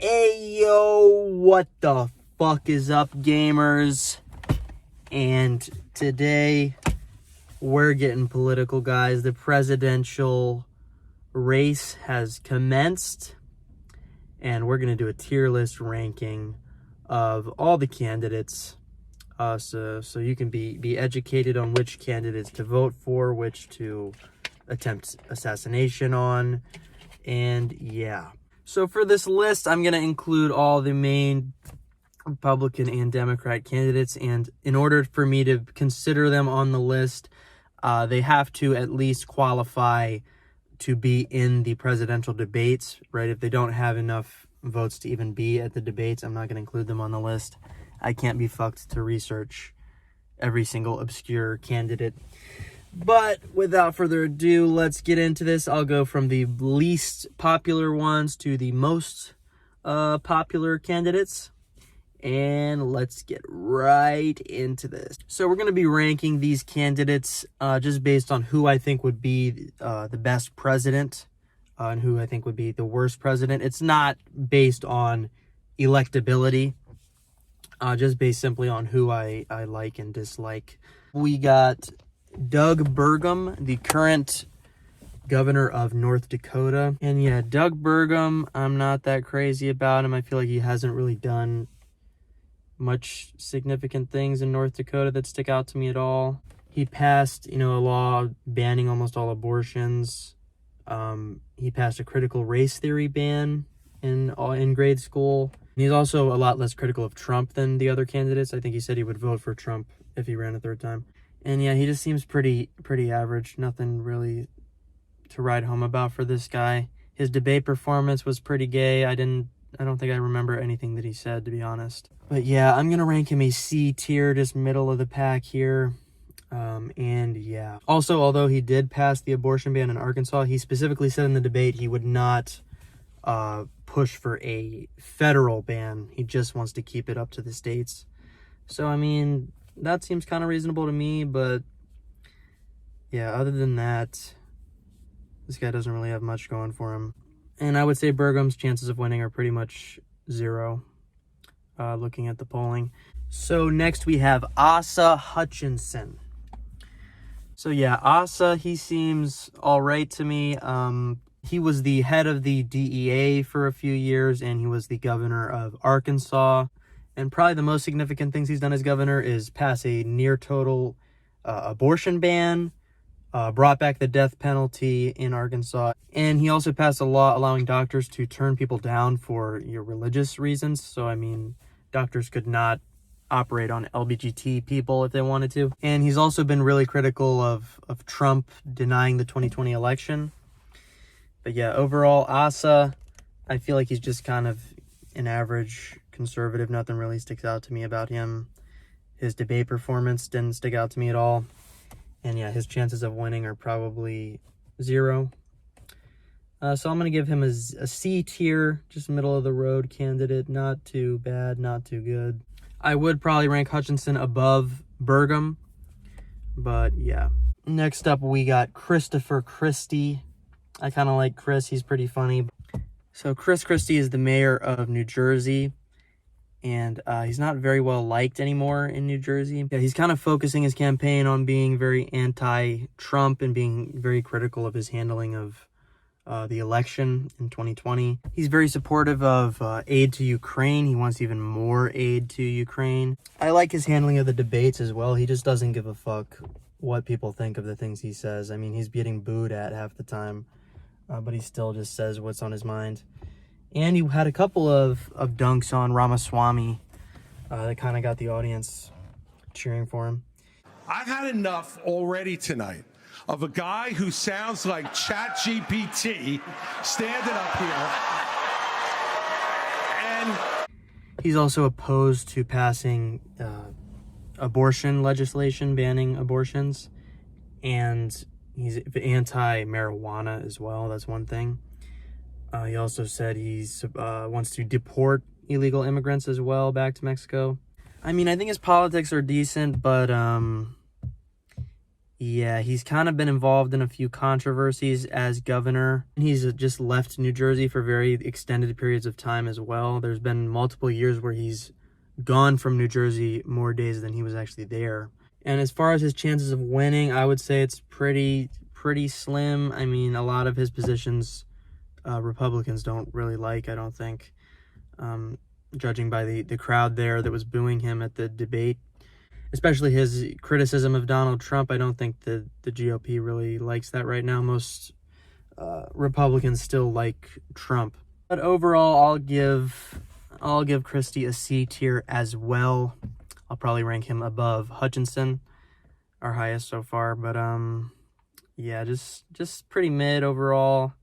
Hey yo, what the fuck is up, gamers? And today we're getting political, guys. The presidential race has commenced, and we're gonna do a tier list ranking of all the candidates, so you can be educated on which candidates to vote for, which to attempt assassination on, and yeah. So for this list, I'm going to include all the main Republican and Democrat candidates, and in order for me to consider them on the list, they have to at least qualify to be in the presidential debates, right? If they don't have enough votes to even be at the debates, I'm not going to include them on the list. I can't be fucked to research every single obscure candidate. But without further ado, let's get into this. I'll go from the least popular ones to the most popular candidates. And let's get right into this. So we're going to be ranking these candidates just based on who I think would be the best president and who I think would be the worst president. It's not based on electability, just based simply on who I like and dislike. We got Doug Burgum, the current governor of North Dakota. And yeah, Doug Burgum, I'm not that crazy about him. I feel like he hasn't really done much significant things in North Dakota that stick out to me at all. He passed, a law banning almost all abortions. He passed a critical race theory ban in grade school. And he's also a lot less critical of Trump than the other candidates. I think he said he would vote for Trump if he ran a third time. And yeah, he just seems pretty average. Nothing really to write home about for this guy. His debate performance was pretty gay. I don't think I remember anything that he said, to be honest. But yeah, I'm gonna rank him a C tier, just middle of the pack here. And yeah. Also, although he did pass the abortion ban in Arkansas, he specifically said in the debate he would not push for a federal ban. He just wants to keep it up to the states. So, I mean, that seems kind of reasonable to me, but yeah, other than that, this guy doesn't really have much going for him. And I would say Burgum's chances of winning are pretty much zero, looking at the polling. So next we have Asa Hutchinson. So yeah, Asa, he seems all right to me. He was the head of the DEA for a few years, and he was the governor of Arkansas. And probably the most significant things he's done as governor is pass a near total abortion ban, brought back the death penalty in Arkansas. And he also passed a law allowing doctors to turn people down for religious reasons. So, I mean, doctors could not operate on LGBT people if they wanted to. And he's also been really critical of Trump denying the 2020 election. But yeah, overall, Asa, I feel like he's just kind of an average conservative. Nothing really sticks out to me about him. His debate performance didn't stick out to me at all. And yeah, his chances of winning are probably zero. So I'm going to give him a C tier, just middle of the road candidate. Not too bad, not too good. I would probably rank Hutchinson above Burgum, but yeah. Next up, we got Christopher Christie. I kind of like Chris. He's pretty funny. So Chris Christie is the mayor of New Jersey, and he's not very well liked anymore in New Jersey. Yeah, he's kind of focusing his campaign on being very anti-Trump and being very critical of his handling of the election in 2020. He's very supportive of aid to Ukraine. He wants even more aid to Ukraine. I like his handling of the debates as well. He just doesn't give a fuck what people think of the things he says. I mean, he's getting booed at half the time, but he still just says what's on his mind. And he had a couple of dunks on Ramaswamy that kind of got the audience cheering for him. I've had enough already tonight of a guy who sounds like ChatGPT standing up here. And he's also opposed to passing abortion legislation, banning abortions. And he's anti-marijuana as well. That's one thing. He also said he wants to deport illegal immigrants as well back to Mexico. I mean, I think his politics are decent, but Yeah, he's kind of been involved in a few controversies as governor. He's just left New Jersey for very extended periods of time as well. There's been multiple years where he's gone from New Jersey more days than he was actually there. And as far as his chances of winning, I would say it's pretty slim. I mean, a lot of his positions Republicans don't really like, I don't think. Judging by the crowd there that was booing him at the debate. Especially his criticism of Donald Trump, I don't think the GOP really likes that right now. Most Republicans still like Trump. But overall, I'll give Christie a C tier as well. I'll probably rank him above Hutchinson, our highest so far. But yeah, just pretty mid overall.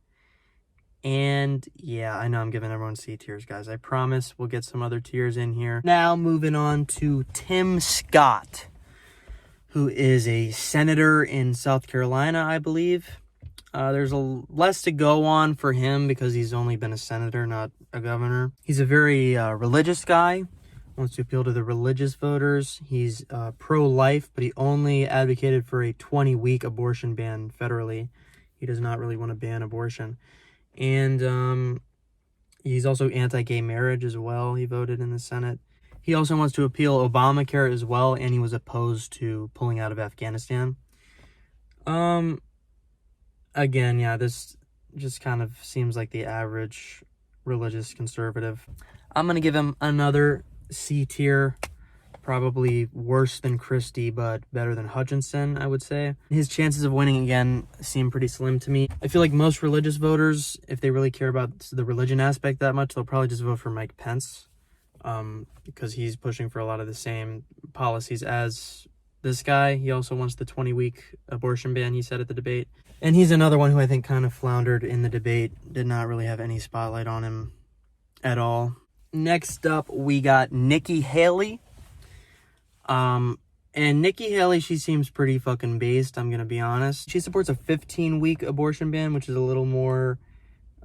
And yeah, I know I'm giving everyone C tiers, guys. I promise we'll get some other tiers in here. Now moving on to Tim Scott, who is a senator in South Carolina, I believe. There's less to go on for him because he's only been a senator, not a governor. He's a very religious guy, wants to appeal to the religious voters. He's pro-life, but he only advocated for a 20-week abortion ban federally. He does not really want to ban abortion. And he's also anti-gay marriage as well. He voted in the Senate. He also wants to appeal Obamacare as well, and he was opposed to pulling out of Afghanistan. Again, yeah, this just kind of seems like the average religious conservative. I'm going to give him another C tier. Probably worse than Christie, but better than Hutchinson, I would say. His chances of winning again seem pretty slim to me. I feel like most religious voters, if they really care about the religion aspect that much, they'll probably just vote for Mike Pence, because he's pushing for a lot of the same policies as this guy. He also wants the 20-week abortion ban, he said at the debate. And he's another one who I think kind of floundered in the debate, did not really have any spotlight on him at all. Next up, we got Nikki Haley. And Nikki Haley, she seems pretty fucking based, I'm gonna be honest. She supports a 15-week abortion ban, which is a little more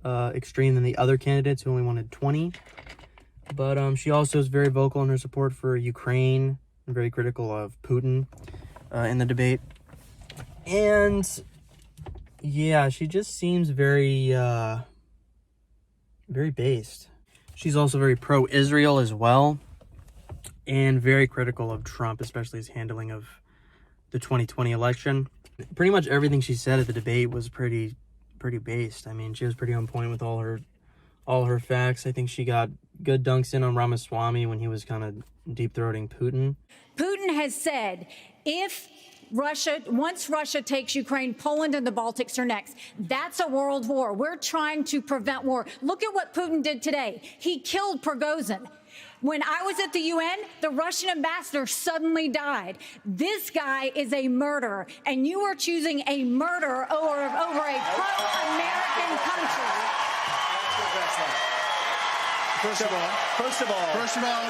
extreme than the other candidates who only wanted 20. But she also is very vocal in her support for Ukraine and very critical of Putin in the debate. And yeah, she just seems very based. She's also very pro-Israel as well, and very critical of Trump, especially his handling of the 2020 election. Pretty much everything she said at the debate was pretty based. I mean, she was pretty on point with all her facts. I think she got good dunks in on Ramaswamy when he was kind of deep-throating Putin. Putin has said, once Russia takes Ukraine, Poland and the Baltics are next. That's a world war. We're trying to prevent war. Look at what Putin did today. He killed Prigozhin. When I was at the UN, the Russian ambassador suddenly died. This guy is a murderer, and you are choosing a murderer over a pro-American country. First of all,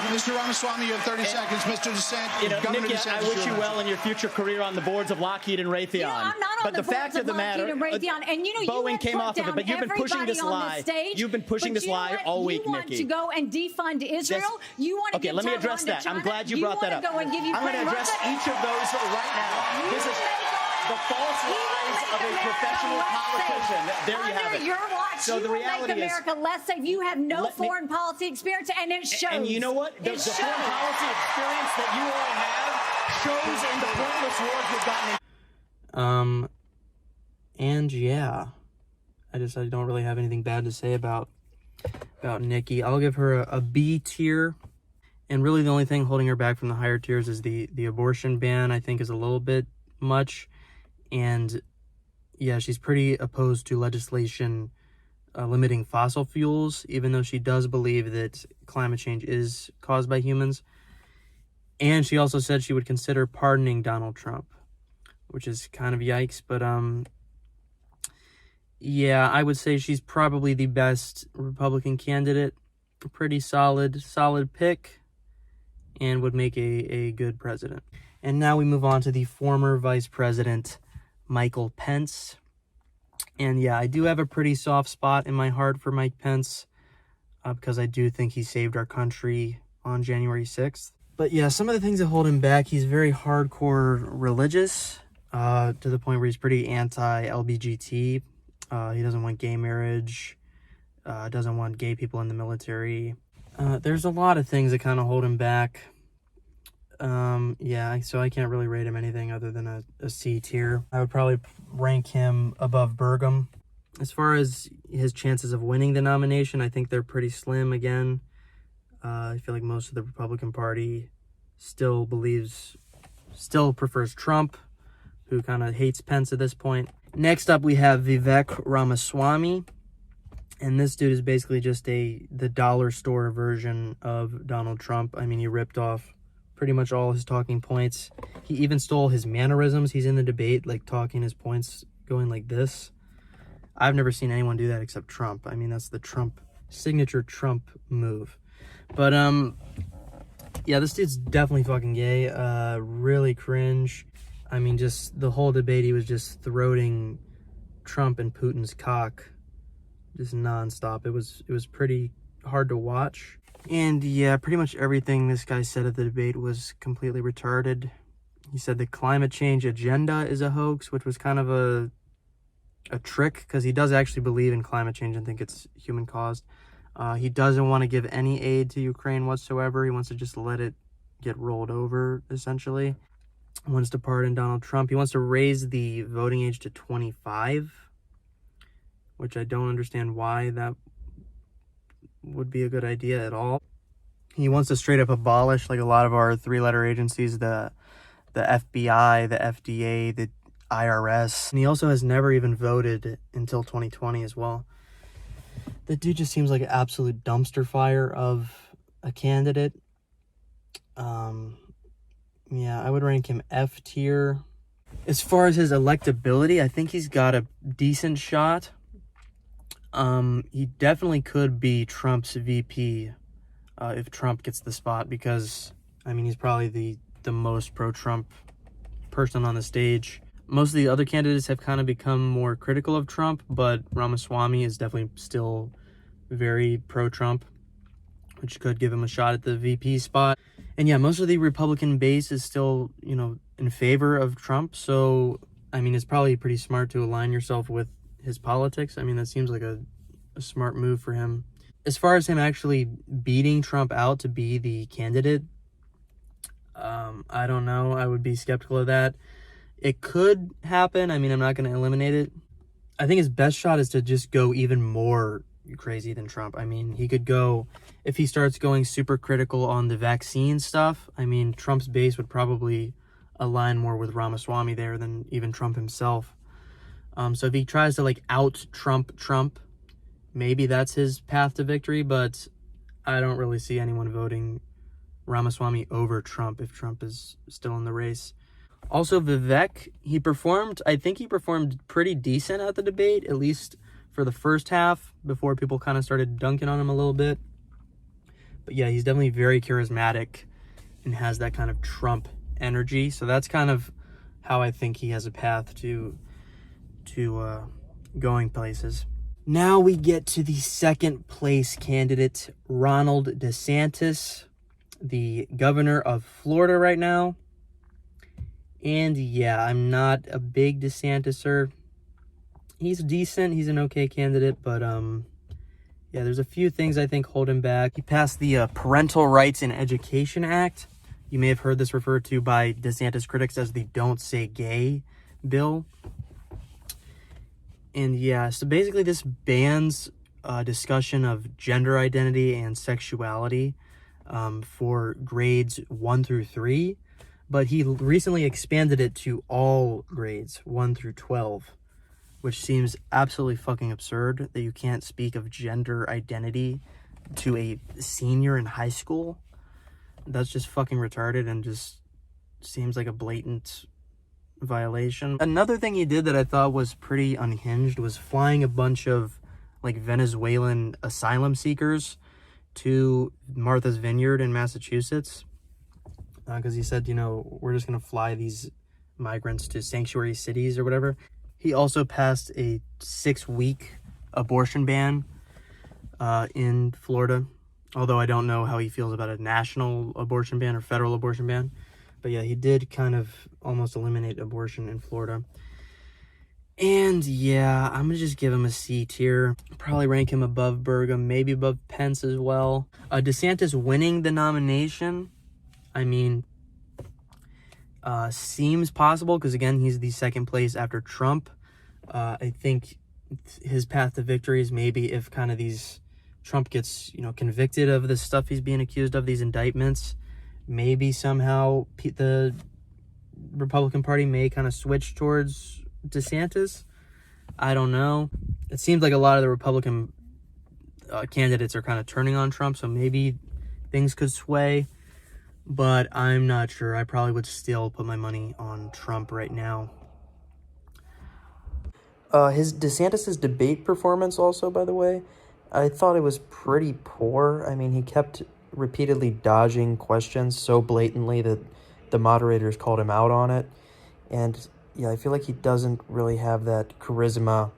Mr. Ramaswamy, you have 30 seconds. Mr. DeSantis, Nikki, I wish you well in your future career on the boards of Lockheed and Raytheon. I'm not on the boards of Lockheed and Raytheon. And Boeing came off of it, but you've been pushing this lie. You've been pushing this lie all week, Nikki. You want to go and defund Israel? You want to okay, let me address that. I'm glad you brought that up. I'm going to address each of those right now. This is the false lies of a professional politician. There you have it. Your watch, so the reality is, America less safe. You have no foreign policy experience, and it shows. And you know what? The foreign policy experience that you all have shows in the pointless wars we've gotten in. And yeah, I don't really have anything bad to say about Nikki. I'll give her a B tier. And really the only thing holding her back from the higher tiers is the abortion ban, I think, is a little bit much. And yeah, she's pretty opposed to legislation limiting fossil fuels, even though she does believe that climate change is caused by humans. And she also said she would consider pardoning Donald Trump, which is kind of yikes. But yeah, I would say she's probably the best Republican candidate. A pretty solid pick, and would make a good president. And now we move on to the former Vice President, Michael Pence. And yeah, I do have a pretty soft spot in my heart for Mike Pence, because I do think he saved our country on January 6th. But yeah, some of the things that hold him back, he's very hardcore religious. to the point where he's pretty anti-LBGT. He doesn't want gay marriage, doesn't want gay people in the military. There's a lot of things that kind of hold him back. Yeah, so I can't really rate him anything other than a C tier. I would probably rank him above Burgum. As far as his chances of winning the nomination, I think they're pretty slim again. I feel like most of the Republican Party still prefers Trump, who kind of hates Pence at this point. Next up, we have Vivek Ramaswamy. And this dude is basically just the dollar store version of Donald Trump. I mean, he ripped off pretty much all his talking points. He even stole his mannerisms. He's in the debate, like, talking his points, going like this. I've never seen anyone do that except Trump. I mean, that's the signature Trump move. But, yeah, this dude's definitely fucking gay. Really cringe. I mean, just the whole debate, he was just throating Trump and Putin's cock just nonstop. It was pretty hard to watch. And yeah, pretty much everything this guy said at the debate was completely retarded. He said the climate change agenda is a hoax, which was kind of a trick, because he does actually believe in climate change and think it's human caused. He doesn't want to give any aid to Ukraine whatsoever. He wants to just let it get rolled over, essentially. He wants to pardon Donald Trump. He wants to raise the voting age to 25, which I don't understand why that would be a good idea at all. He wants to straight up abolish, like, a lot of our three-letter agencies, the FBI, the FDA, the IRS. And he also has never even voted until 2020 as well. The dude just seems like an absolute dumpster fire of a candidate. Yeah, I would rank him F tier. As far as his electability, I think he's got a decent shot. He definitely could be Trump's VP if Trump gets the spot, because, I mean, he's probably the most pro-Trump person on the stage. Most of the other candidates have kind of become more critical of Trump, but Ramaswamy is definitely still very pro-Trump, which could give him a shot at the VP spot. And yeah, most of the Republican base is still, in favor of Trump. So, I mean, it's probably pretty smart to align yourself with his politics. I mean, that seems like a smart move for him. As far as him actually beating Trump out to be the candidate, I don't know. I would be skeptical of that. It could happen. I mean, I'm not going to eliminate it. I think his best shot is to just go even more crazy than Trump. I mean, he could go, if he starts going super critical on the vaccine stuff, I mean, Trump's base would probably align more with Ramaswamy there than even Trump himself. So if he tries to, like, out-Trump, maybe that's his path to victory, but I don't really see anyone voting Ramaswamy over Trump if Trump is still in the race. Also, Vivek, I think he performed pretty decent at the debate, at least for the first half, before people kind of started dunking on him a little bit. But yeah, he's definitely very charismatic and has that kind of Trump energy. So that's kind of how I think he has a path to going places. Now we get to the second place candidate, Ronald DeSantis, the governor of Florida right now. And yeah, I'm not a big DeSantiser. He's decent. He's an okay candidate, but yeah, there's a few things I think hold him back. He passed the Parental Rights in Education Act. You may have heard this referred to by DeSantis critics as the Don't Say Gay bill. And yeah, so basically this bans discussion of gender identity and sexuality for grades 1 through 3. But he recently expanded it to all grades 1 through 12, which seems absolutely fucking absurd that you can't speak of gender identity to a senior in high school. That's just fucking retarded and just seems like a blatant violation. Another thing he did that I thought was pretty unhinged was flying a bunch of, like, Venezuelan asylum seekers to Martha's Vineyard in Massachusetts. Because he said, we're just going to fly these migrants to sanctuary cities or whatever. He also passed a 6-week abortion ban in Florida. Although I don't know how he feels about a national abortion ban or federal abortion ban. But yeah, he did kind of almost eliminate abortion in Florida. And yeah, I'm gonna just give him a C tier. Probably rank him above Burgum, maybe above Pence as well. DeSantis winning the nomination, I mean, seems possible because, again, he's the second place after Trump. I think his path to victory is maybe if kind of Trump gets, convicted of the stuff he's being accused of, these indictments, maybe somehow the Republican Party may kind of switch towards DeSantis. I don't know. It seems like a lot of the Republican candidates are kind of turning on Trump, so maybe things could sway, but I'm not sure. I probably would still put my money on Trump right now. His DeSantis's debate performance also, by the way, I thought it was pretty poor. I mean, he kept repeatedly dodging questions so blatantly that the moderators called him out on it. And yeah, I feel like he doesn't really have that charisma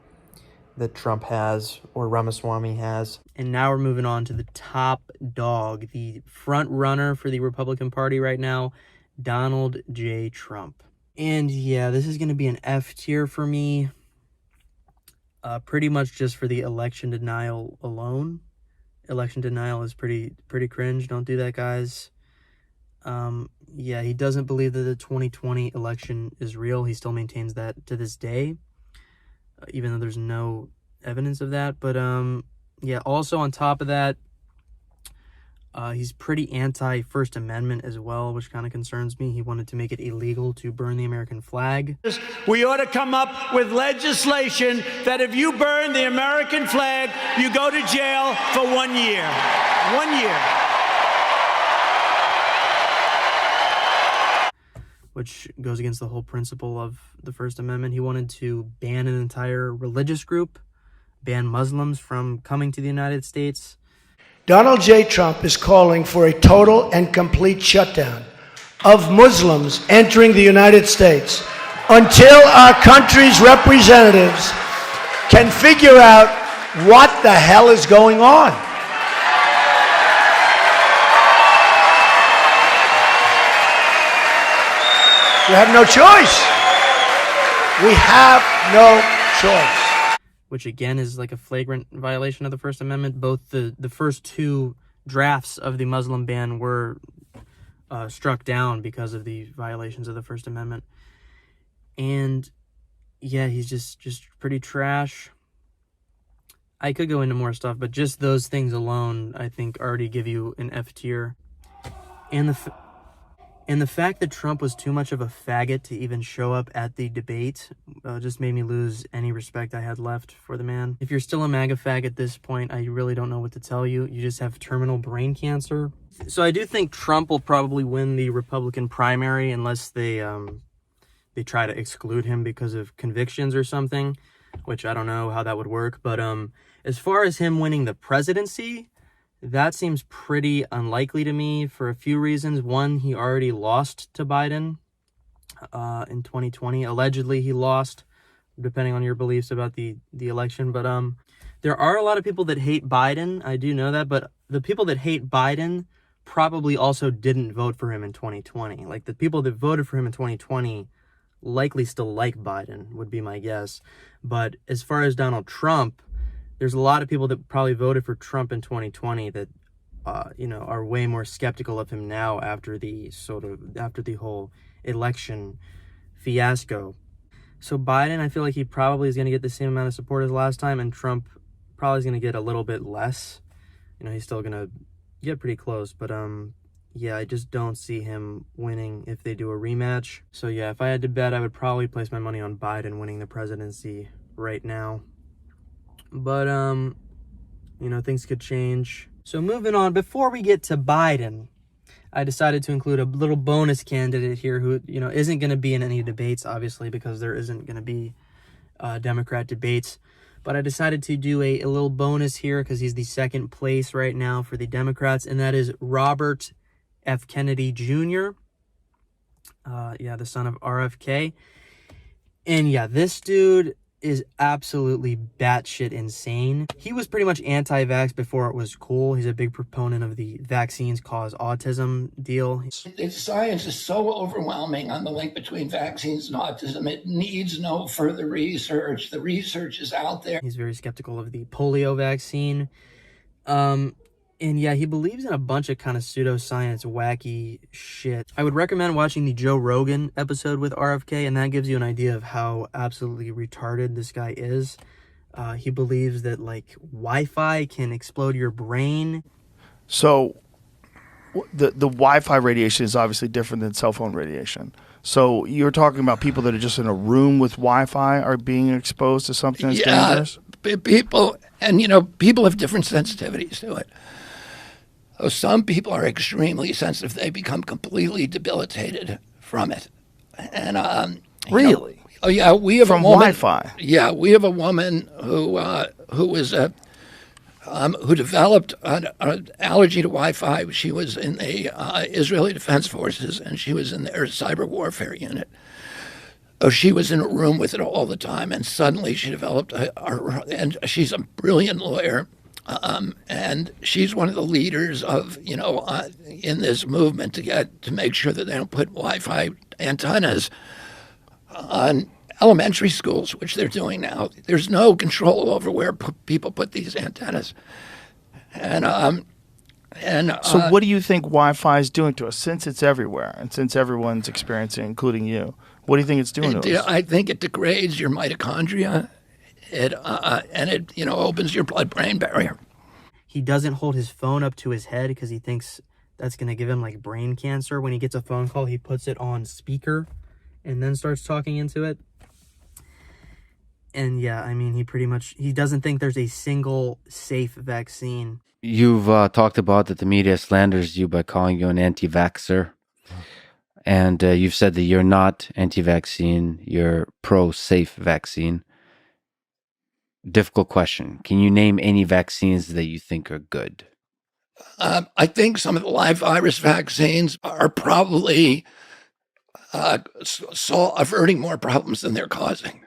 that Trump has or Ramaswamy has. And now we're moving on to the top dog, the front runner for the Republican Party right now, Donald J. Trump. And yeah, this is going to be an F tier for me. Pretty much just for the election denial alone. Election denial is pretty cringe. Don't do that, guys. Yeah, he doesn't believe that the 2020 election is real. He still maintains that to this day, even though there's no evidence of that. But yeah, also on top of that, he's pretty anti-First Amendment as well, which kind of concerns me. He wanted to make it illegal to burn the American flag. We ought to come up with legislation that if you burn the American flag, you go to jail for 1 year. 1 year. Which goes against the whole principle of the First Amendment. He wanted to ban an entire religious group, ban Muslims from coming to the United States. Donald J. Trump is calling for a total and complete shutdown of Muslims entering the United States until our country's representatives can figure out what the hell is going on. We have no choice. We have no choice. Which again is like a flagrant violation of the First Amendment. Both the first two drafts of the Muslim ban were struck down because of the violations of the First Amendment. And yeah, he's just pretty trash. I could go into more stuff, but just those things alone, I think, already give you an F tier. And the fact that Trump was too much of a faggot to even show up at the debate just made me lose any respect I had left for the man. If you're still a MAGA fag at this point, I really don't know what to tell you. You just have terminal brain cancer. So I do think Trump will probably win the Republican primary unless they try to exclude him because of convictions or something, which I don't know how that would work. But as far as him winning the presidency, that seems pretty unlikely to me for a few reasons. One, he already lost to Biden in 2020. Allegedly, he lost, depending on your beliefs about the election. But there are a lot of people that hate Biden. I do know that. But the people that hate Biden probably also didn't vote for him in 2020. Like, the people that voted for him in 2020 likely still like Biden, would be my guess. But as far as Donald Trump, there's a lot of people that probably voted for Trump in 2020 that, are way more skeptical of him now after the whole election fiasco. So Biden, I feel like he probably is going to get the same amount of support as last time, and Trump probably is going to get a little bit less. He's still going to get pretty close, but yeah, I just don't see him winning if they do a rematch. So yeah, if I had to bet, I would probably place my money on Biden winning the presidency right now. But, things could change. So moving on, before we get to Biden, I decided to include a little bonus candidate here who, isn't going to be in any debates, obviously, because there isn't going to be Democrat debates. But I decided to do a little bonus here because he's the second place right now for the Democrats, and that is Robert F. Kennedy Jr., the son of RFK. And yeah, this dude, is absolutely batshit insane. He was pretty much anti-vax before it was cool. He's a big proponent of the vaccines cause autism deal. The science is so overwhelming on the link between vaccines and autism. It needs no further research. The research is out there. He's very skeptical of the polio vaccine. And yeah, he believes in a bunch of kind of pseudoscience, wacky shit. I would recommend watching the Joe Rogan episode with RFK, and that gives you an idea of how absolutely retarded this guy is. He believes that, like, Wi-Fi can explode your brain. So the Wi-Fi radiation is obviously different than cell phone radiation. So you're talking about people that are just in a room with Wi-Fi are being exposed to something that's dangerous? People, and people have different sensitivities to it. Some people are extremely sensitive. They become completely debilitated from it. And really? Oh yeah, we have from a woman, Wi-Fi. Yeah, we have a woman who was who developed an allergy to Wi-Fi. She was in the Israeli Defense Forces, and she was in their cyber warfare unit. She was in a room with it all the time, and suddenly she developed and she's a brilliant lawyer. And she's one of the leaders of, in this movement to make sure that they don't put Wi-Fi antennas on elementary schools, which they're doing now. There's no control over where people put these antennas. So what do you think Wi-Fi is doing to us, since it's everywhere and since everyone's experiencing, including you? What do you think it's doing to us? I think it degrades your mitochondria. And it opens your blood-brain barrier. He doesn't hold his phone up to his head because he thinks that's going to give him, like, brain cancer. When he gets a phone call, he puts it on speaker and then starts talking into it. And yeah, I mean, he doesn't think there's a single safe vaccine. You've talked about that the media slanders you by calling you an anti-vaxxer. And you've said that you're not anti-vaccine, you're pro-safe vaccine. Difficult question. Can you name any vaccines that you think are good? I think some of the live virus vaccines are probably averting more problems than they're causing.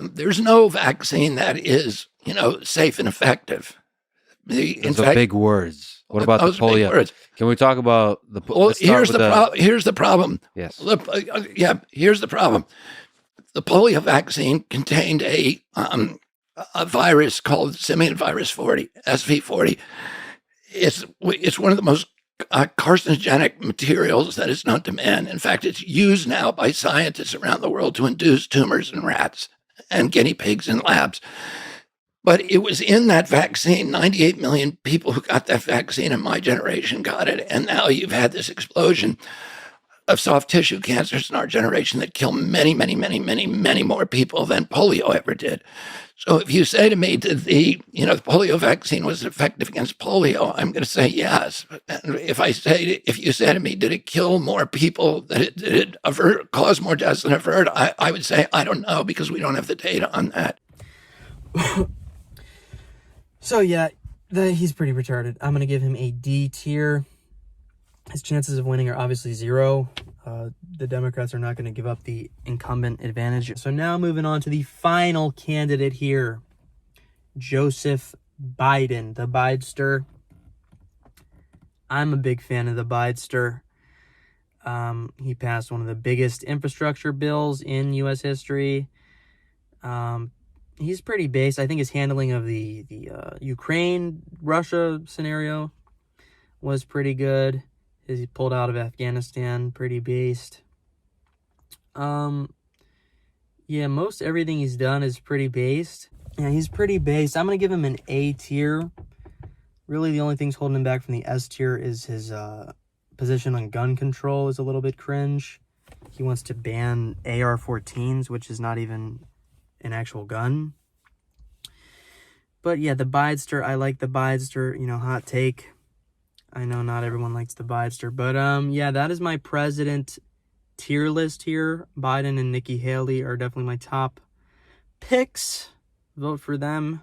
There's no vaccine that is, safe and effective. Those are big words. What about the polio? Can we talk about the polio? Well, here's the problem. Yes. Here's the problem. The polio vaccine contained a virus called simian virus 40, SV40. It's one of the most carcinogenic materials that is known to man. In fact, it's used now by scientists around the world to induce tumors in rats and guinea pigs in labs. But it was in that vaccine. 98 million people who got that vaccine in my generation got it. And now you've had this explosion of soft tissue cancers in our generation that kill many, many, many, many, many more people than polio ever did. So if you say to me that the polio vaccine was effective against polio, I'm going to say yes. And if you say to me, did it kill more people, did it cause more deaths than avert, I would say, I don't know, because we don't have the data on that. So yeah, he's pretty retarded. I'm going to give him a D tier. His chances of winning are obviously zero. The Democrats are not going to give up the incumbent advantage. So now moving on to the final candidate here, Joseph Biden, the Bidester. I'm a big fan of the Bidester. He passed one of the biggest infrastructure bills in U.S. history. He's pretty based. I think his handling of the Ukraine-Russia scenario was pretty good. He pulled out of Afghanistan, pretty based. Yeah, most everything he's done is pretty based. Yeah, he's pretty based. I'm going to give him an A tier. Really, the only things holding him back from the S tier is his position on gun control is a little bit cringe. He wants to ban AR-14s, which is not even an actual gun. But yeah, the Bidester, I like the Bidester, hot take. I know not everyone likes the Bidester, but yeah, that is my president tier list here. Biden and Nikki Haley are definitely my top picks. Vote for them.